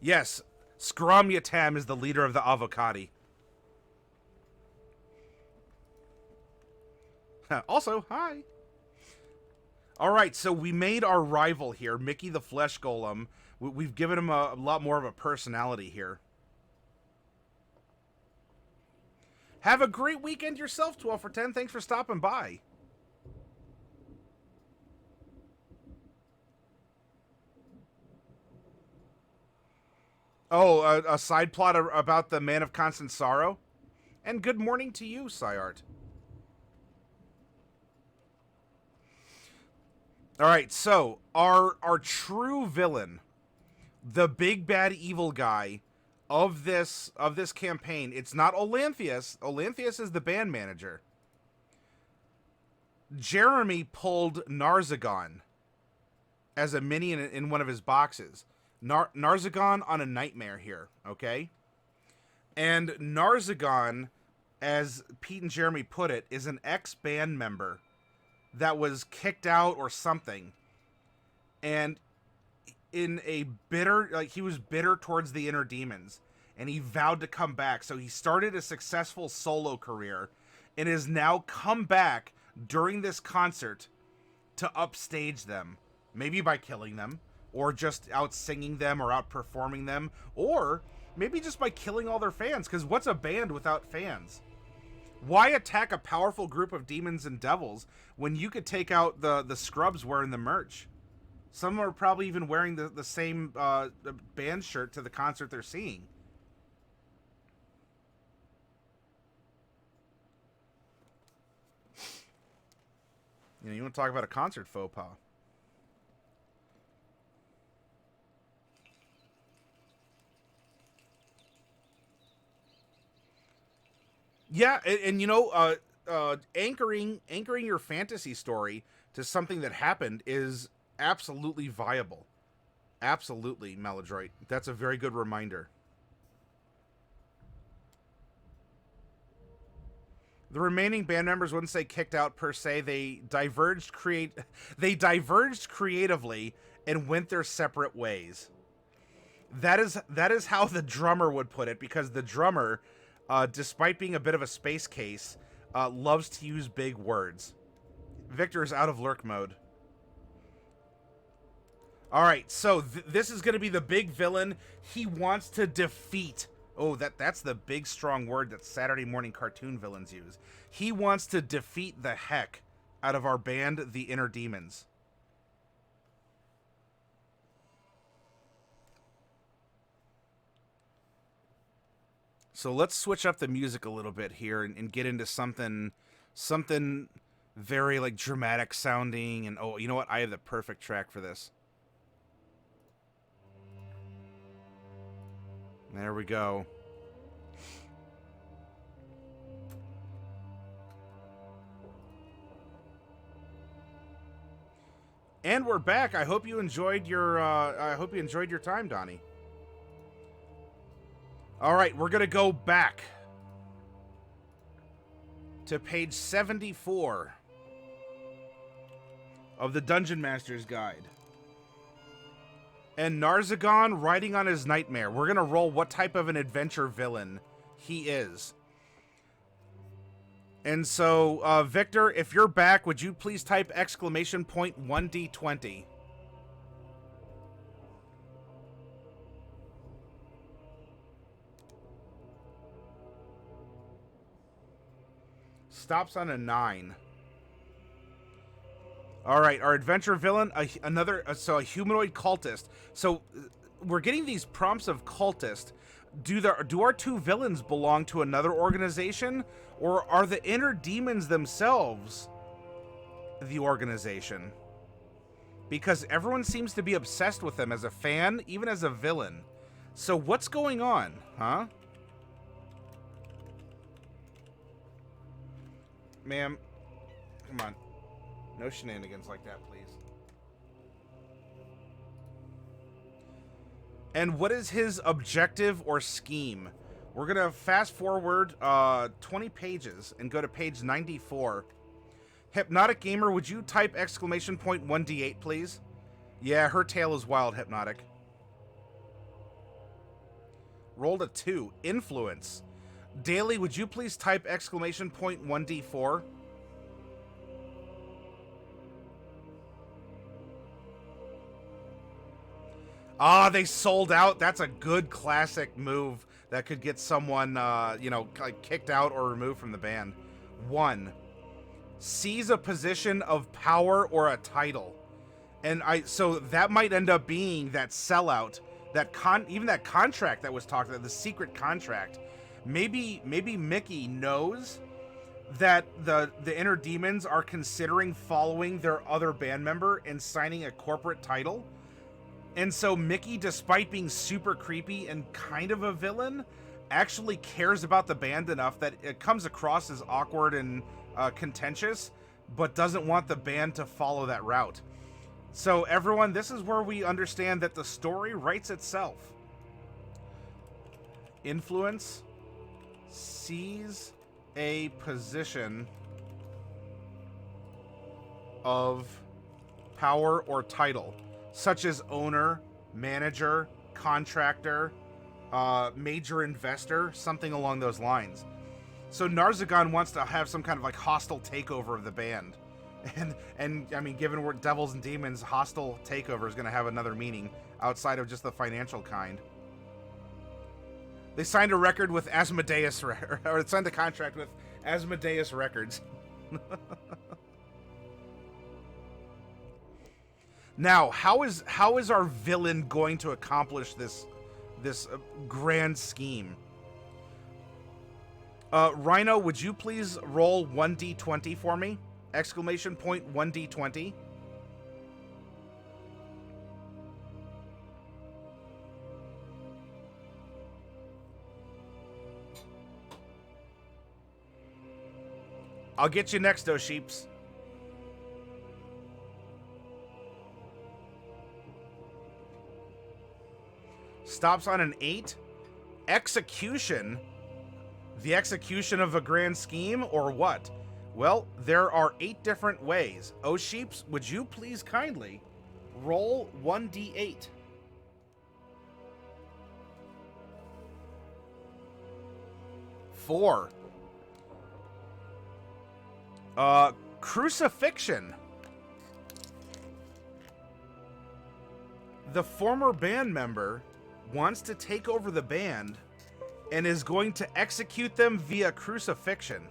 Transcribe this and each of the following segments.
Yes, Scrum Yatam is the leader of the Avocati. Also, hi. Alright, so we made our rival here, Mickey the Flesh Golem. We've given him a lot more of a personality here. Have a great weekend yourself, 12 for 10. Thanks for stopping by. Oh, a side plot about the Man of Constant Sorrow? And good morning to you, Syart. Alright, so, our true villain, the big bad evil guy of this campaign, it's not Olanthius. Olanthius is the band manager. Jeremy pulled Narzugon as a minion in one of his boxes. Narzugon on a nightmare here, okay? And Narzugon, as Pete and Jeremy put it, is an ex-band member that was kicked out or something. And in a bitter, like, he was bitter towards the inner demons. And he vowed to come back. So he started a successful solo career and has now come back during this concert to upstage them. Maybe by killing them, or just out singing them, or out performing them, or maybe just by killing all their fans, because what's a band without fans? Why attack a powerful group of demons and devils when you could take out the scrubs wearing the merch? Some are probably even wearing the same band shirt to the concert they're seeing. You know, you want to talk about a concert faux pas. Yeah, and you know, anchoring your fantasy story to something that happened is absolutely viable. Absolutely, Maladroit. That's a very good reminder. The remaining band members wouldn't say kicked out per se. They diverged creatively and went their separate ways. That is how the drummer would put it, because the drummer, despite being a bit of a space case, loves to use big words. Victor is out of lurk mode. Alright, so this is going to be the big villain. He wants to defeat... Oh, that's the big strong word that Saturday morning cartoon villains use. He wants to defeat the heck out of our band, the Inner Demons. So let's switch up the music a little bit here and get into something very like dramatic sounding. And oh, you know what? I have the perfect track for this. There we go. And we're back. I hope you enjoyed your time, Donnie. All right, we're going to go back to page 74 of the Dungeon Master's Guide. And Narzugon riding on his nightmare. We're going to roll what type of an adventure villain he is. And so, Victor, if you're back, would you please type exclamation point 1D20? Stops on a 9. All right, our adventure villain, a humanoid cultist. So we're getting these prompts of cultist. Do our two villains belong to another organization, or are the inner demons themselves the organization? Because everyone seems to be obsessed with them as a fan, even as a villain. So what's going on, huh? Ma'am, come on. No shenanigans like that, please. And what is his objective or scheme? We're going to fast forward 20 pages and go to page 94. Hypnotic Gamer, would you type exclamation point 1D8, please? Yeah, her tail is wild, Hypnotic. Rolled a 2. Influence. Daily, would you please type exclamation point 1d4? Ah, they sold out. That's a good classic move that could get someone, you know, like kicked out or removed from the band. 1. Seize a position of power or a title. And so that might end up being that sellout, even that contract that was talked about, the secret contract. Maybe Mickey knows that the Inner Demons are considering following their other band member and signing a corporate title. And so Mickey, despite being super creepy and kind of a villain, actually cares about the band enough that it comes across as awkward and contentious, but doesn't want the band to follow that route. So everyone, this is where we understand that the story writes itself. Influence. Seize a position of power or title, such as owner, manager, contractor, major investor, something along those lines. So Narzugon wants to have some kind of like hostile takeover of the band. And I mean, given we're Devils and Demons, hostile takeover is going to have another meaning outside of just the financial kind. They signed a record with Asmodeus, or signed a contract with Asmodeus Records. Now, how is our villain going to accomplish this grand scheme? Rhino, would you please roll 1d20 for me? Exclamation point 1d20. I'll get you next, though, sheeps. Stops on an 8. Execution? The execution of a grand scheme, or what? Well, there are 8 different ways. Oh, sheeps, would you please kindly roll 1d8? Four. Crucifixion. The former band member wants to take over the band and is going to execute them via crucifixion.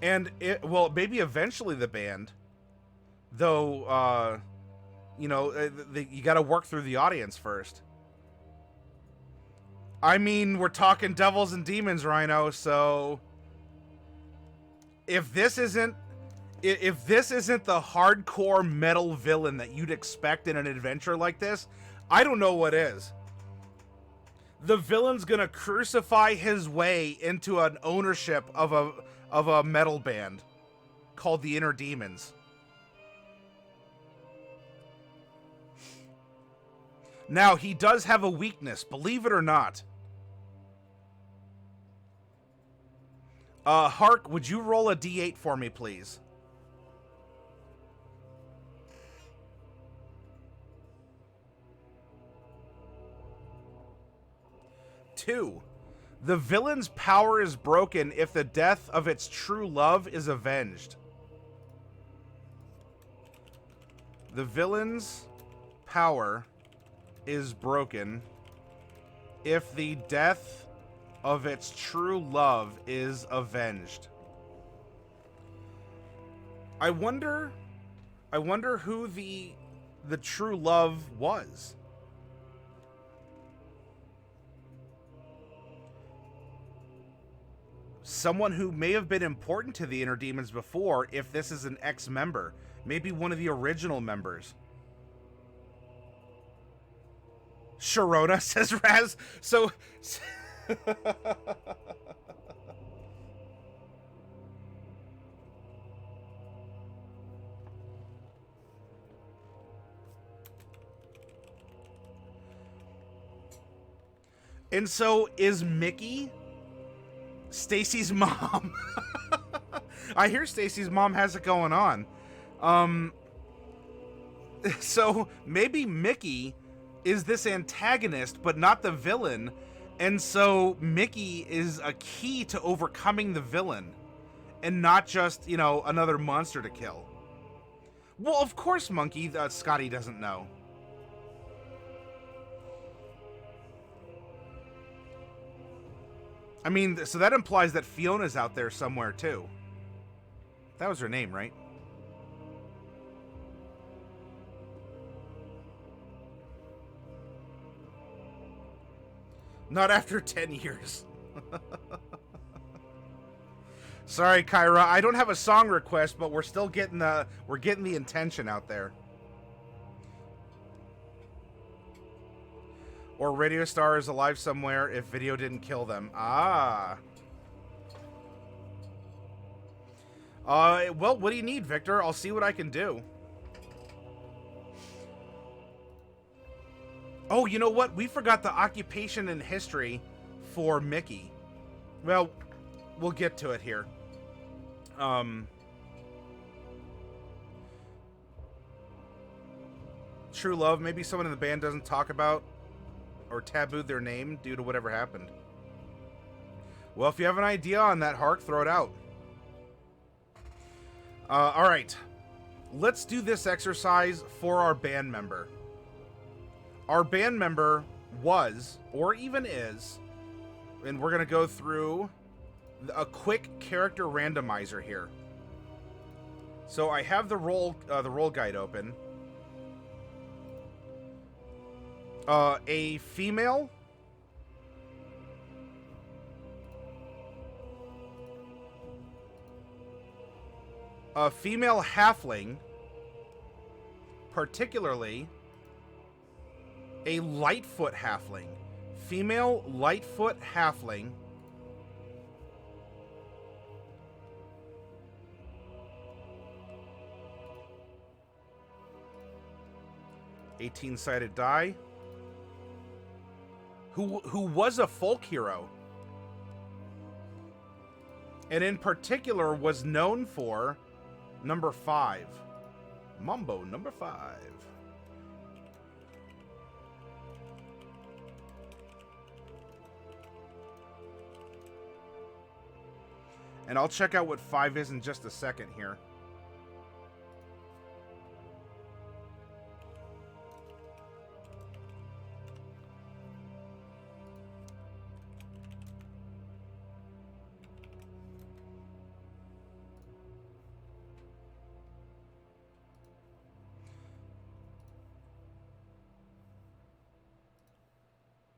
And well, maybe eventually the band, though, you know, you got to work through the audience first. I mean, we're talking Devils and Demons, Rhino, so if this isn't the hardcore metal villain that you'd expect in an adventure like this, I don't know what is. The villain's gonna crucify his way into an ownership of a metal band called the Inner Demons. Now, he does have a weakness, believe it or not. Hark, would you roll a d8 for me, please? Two. The villain's power is broken if the death of its true love is avenged. The villain's power is broken if the death of its true love is avenged. I wonder who the true love was. Someone who may have been important to the Inner Demons before, if this is an ex-member. Maybe one of the original members. Sharona, says Raz. So... And so, is Mickey Stacy's mom. I hear Stacy's mom has it going on. So maybe Mickey is this antagonist, but not the villain. And so Mickey is a key to overcoming the villain and not just, you know, another monster to kill. Well, of course, Monkey, Scotty doesn't know. I mean, so that implies that Fiona's out there somewhere, too. That was her name, right? Not after 10 years. Sorry, Kyra. I don't have a song request, but we're still getting the intention out there. Or Radio Star is alive somewhere if video didn't kill them. Ah. Well, what do you need, Victor? I'll see what I can do. Oh, you know what? We forgot the occupation and history for Mickey. Well, we'll get to it here. True love, maybe someone in the band doesn't talk about or tabooed their name due to whatever happened. Well, if you have an idea on that, Hark, throw it out. Alright. Let's do this exercise for our band member. Our band member was, or even is, and we're going to go through a quick character randomizer here. So I have the roll guide open. A female, halfling, particularly a Lightfoot halfling. Female Lightfoot halfling. $18-sided die. Who was a folk hero. And in particular was known for number 5. Mumbo number 5. And I'll check out what 5 is in just a second here.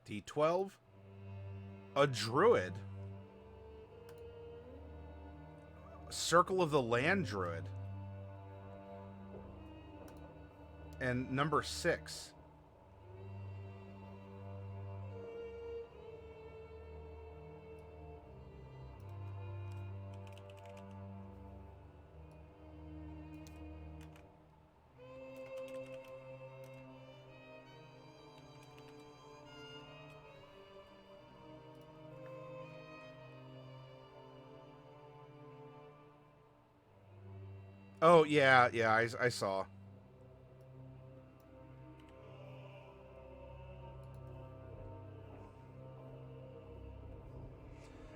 D12. A druid. Circle of the Land druid. And number 6. Oh, yeah, I saw.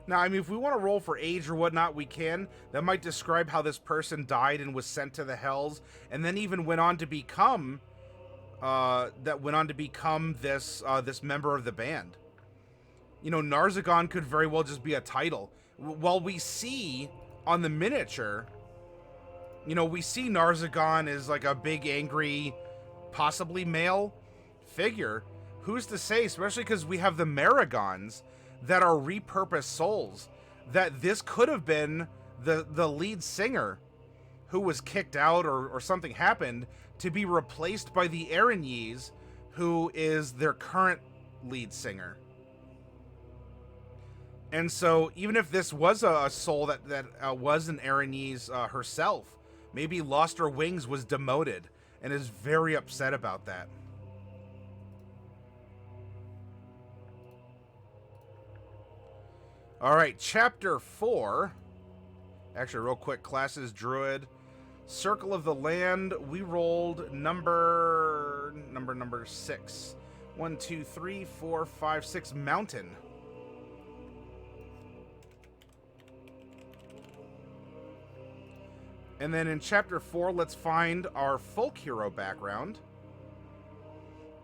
Now, I mean, if we want to roll for age or whatnot, we can. That might describe how this person died and was sent to the Hells, and then even went on to become, this member of the band. You know, Narzugon could very well just be a title. While we see on the miniature, you know, we see Narzugon as like a big, angry, possibly male figure. Who's to say, especially because we have the Maragons that are repurposed souls, that this could have been the lead singer who was kicked out or something happened to be replaced by the Erinyes, who is their current lead singer. And so even if this was a soul that was an Erinyes herself, maybe lost her wings, was demoted, and is very upset about that. All right, chapter 4. Actually, real quick, classes, druid, circle of the land. We rolled number 6. 1, 2, 3, 4, 5, 6. Mountain. And then in chapter 4, let's find our folk hero background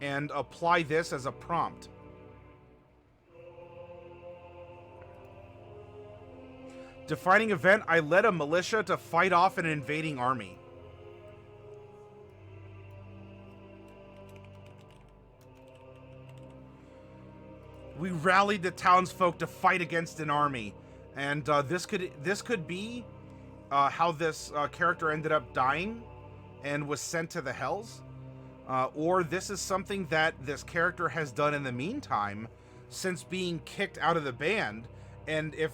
and apply this as a prompt. Defining event, I led a militia to fight off an invading army. We rallied the townsfolk to fight against an army. And this could be how this character ended up dying and was sent to the Hells. Or this is something that this character has done in the meantime since being kicked out of the band. And if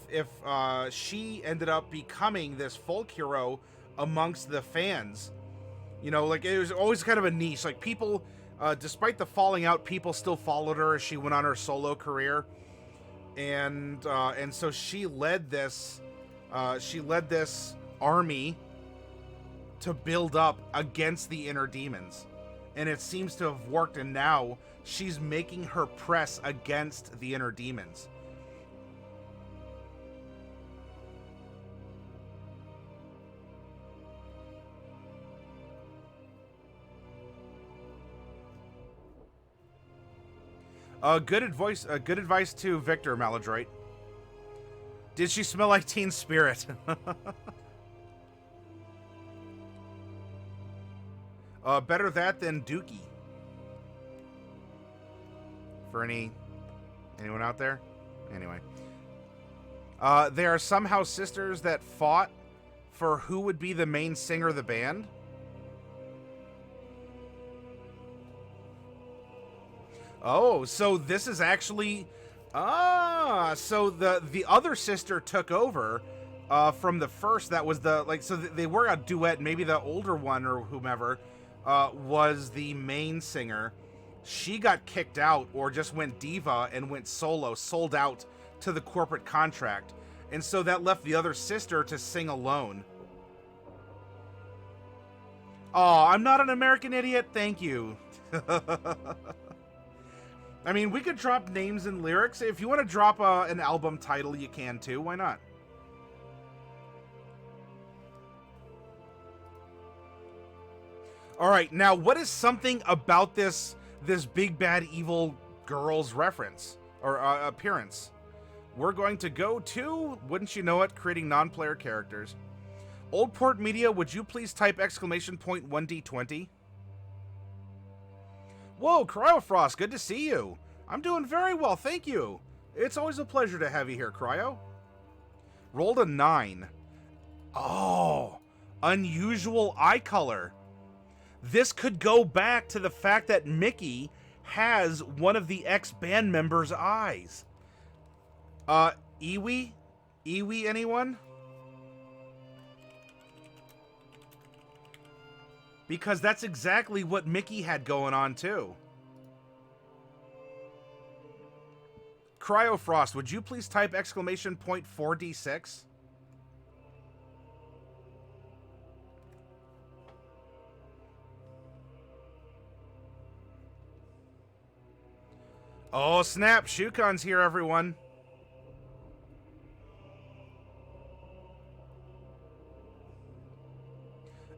she ended up becoming this folk hero amongst the fans, you know, like it was always kind of a niche. Like people, despite the falling out, people still followed her as she went on her solo career, and so she led this army to build up against the inner demons, and it seems to have worked. And now she's making her press against the inner demons. Good advice to Victor Maladroit. Did she smell like Teen Spirit? Better that than Dookie. For anyone out there? Anyway. They are somehow sisters that fought for who would be the main singer of the band. Oh, so this is actually... so the other sister took over from the first. That was the... Like, so they were a duet. Maybe the older one or whomever was the main singer. She got kicked out or just went diva and went solo, sold out to the corporate contract. And so that left the other sister to sing alone. Oh, I'm not an American idiot. Thank you. I mean, we could drop names and lyrics. If you want to drop an album title, you can too. Why not? All right, now what is something about this big bad evil girl's reference or appearance? We're going to go to, wouldn't you know it, creating non-player characters. Old Port Media, would you please type exclamation point 1D20? Whoa, Cryofrost, good to see you. I'm doing very well, thank you. It's always a pleasure to have you here, Cryo. Rolled a 9. Oh, unusual eye color. This could go back to the fact that Mickey has one of the ex-band members' eyes. Iwi? Iwi, anyone? Because that's exactly what Mickey had going on, too. Cryofrost, would you please type exclamation point 4D6? Oh, snap. Shukon's here, everyone.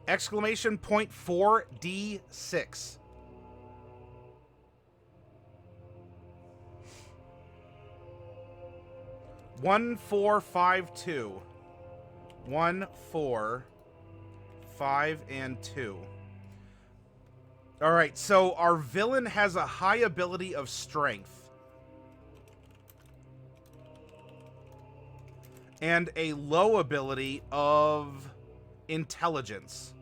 Exclamation point 4D6. One, 4, 5, 2. 1, 4, 5, and 2. All right, so our villain has a high ability of strength and a low ability of intelligence.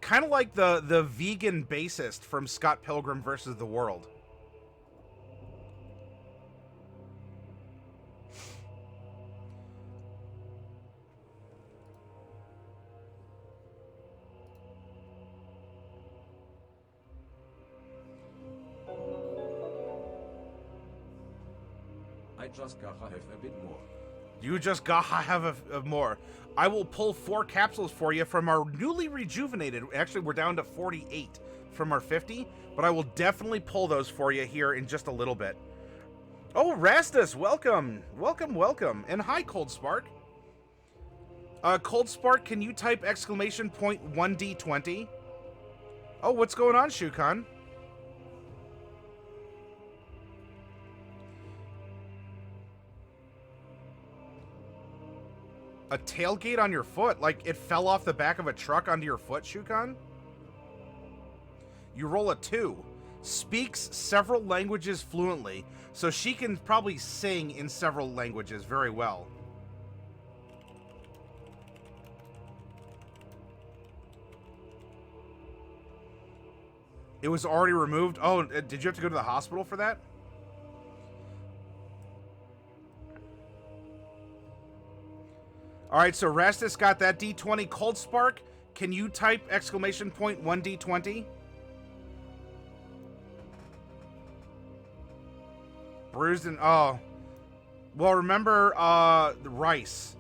Kind of like the vegan bassist from Scott Pilgrim versus the World. I just gotta have a bit more. You just gotta have a more. I will pull 4 capsules for you from our newly rejuvenated. Actually, we're down to 48 from our 50, but I will definitely pull those for you here in just a little bit. Oh, Rastus, welcome. Welcome, welcome. And hi, Cold Spark. Cold Spark, can you type exclamation point 1D20? Oh, what's going on, Shukan? A tailgate on your foot? Like it fell off the back of a truck onto your foot, Shukan? You roll a 2. Speaks several languages fluently, so she can probably sing in several languages very well. It was already removed? Oh, did you have to go to the hospital for that? Alright, so Rastus got that D20. Cold Spark, can you type exclamation point 1D20? Bruised and... Oh. Well, remember, the rice,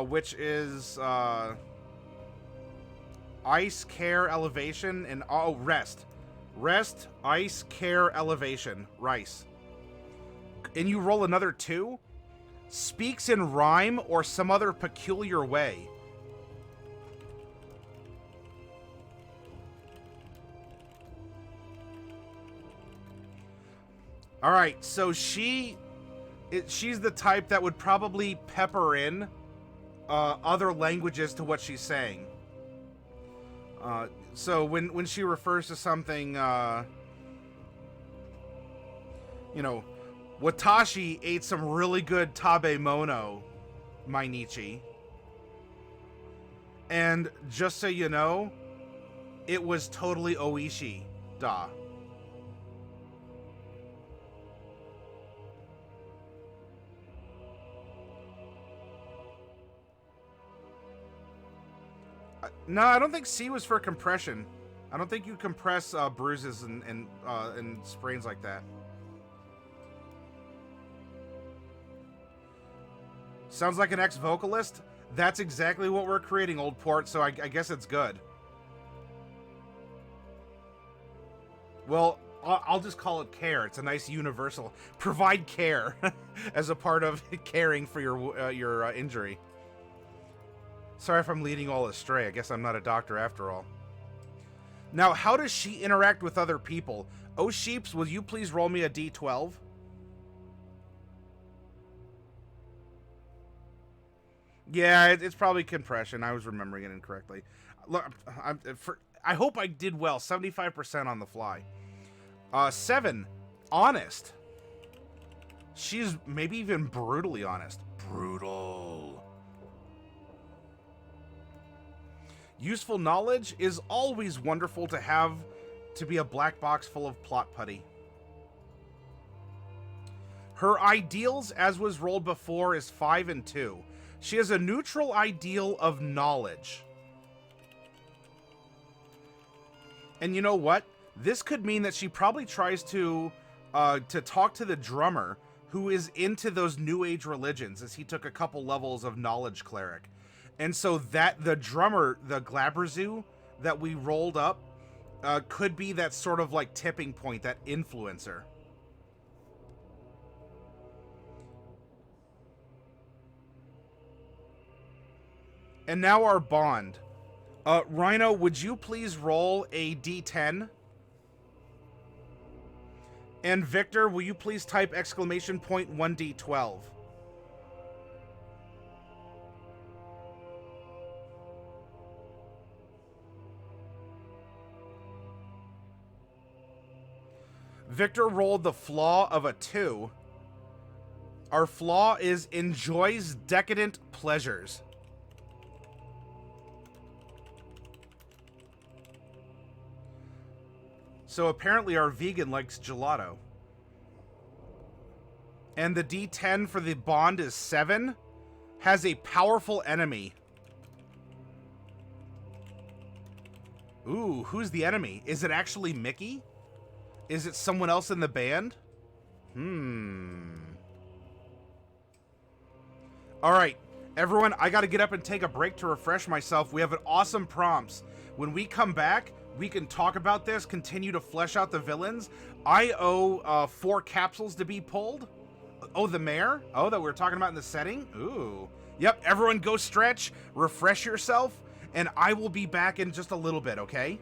which is, ice, care, elevation, and... Oh, rest. Rest, ice, care, elevation. Rice. And you roll another 2? Speaks in rhyme or some other peculiar way. Alright, so she's the type that would probably pepper in other languages to what she's saying. So when she refers to something, you know, Watashi ate some really good tabemono, Mainichi. And just so you know, it was totally oishi da. No, I don't think C was for compression. I don't think you compress bruises and sprains like that. Sounds like an ex-vocalist? That's exactly what we're creating, Old Port, so I guess it's good. Well, I'll just call it care. It's a nice universal. Provide care as a part of caring for your injury. Sorry if I'm leading all astray. I guess I'm not a doctor after all. Now, how does she interact with other people? Oh, Sheeps, will you please roll me a D12? Yeah, it's probably compression. I was remembering it incorrectly. Look, I hope I did well. 75% on the fly. 7. Honest. She's maybe even brutally honest. Brutal. Useful knowledge is always wonderful to have to be a black box full of plot putty. Her ideals, as was rolled before, is 5 and 2. She has a neutral ideal of knowledge. And you know what? This could mean that she probably tries to talk to the drummer who is into those New Age religions, as he took a couple levels of knowledge cleric. And so that the drummer, the Glabrezu that we rolled up, could be that sort of like tipping point, that influencer. And now our bond. Rhino, would you please roll a D10? And Victor, will you please type exclamation point 1D12? Victor rolled the flaw of a 2. Our flaw is enjoys decadent pleasures. So apparently our vegan likes gelato. And the D10 for the bond is 7. Has a powerful enemy. Ooh, who's the enemy? Is it actually Mickey? Is it someone else in the band? All right, everyone, I got to get up and take a break to refresh myself. We have an awesome prompts. When we come back, we can talk about this, continue to flesh out the villains. I owe 4 capsules to be pulled. Oh, the mayor? Oh, that we were talking about in the setting? Ooh. Yep, everyone go stretch, refresh yourself, and I will be back in just a little bit, okay?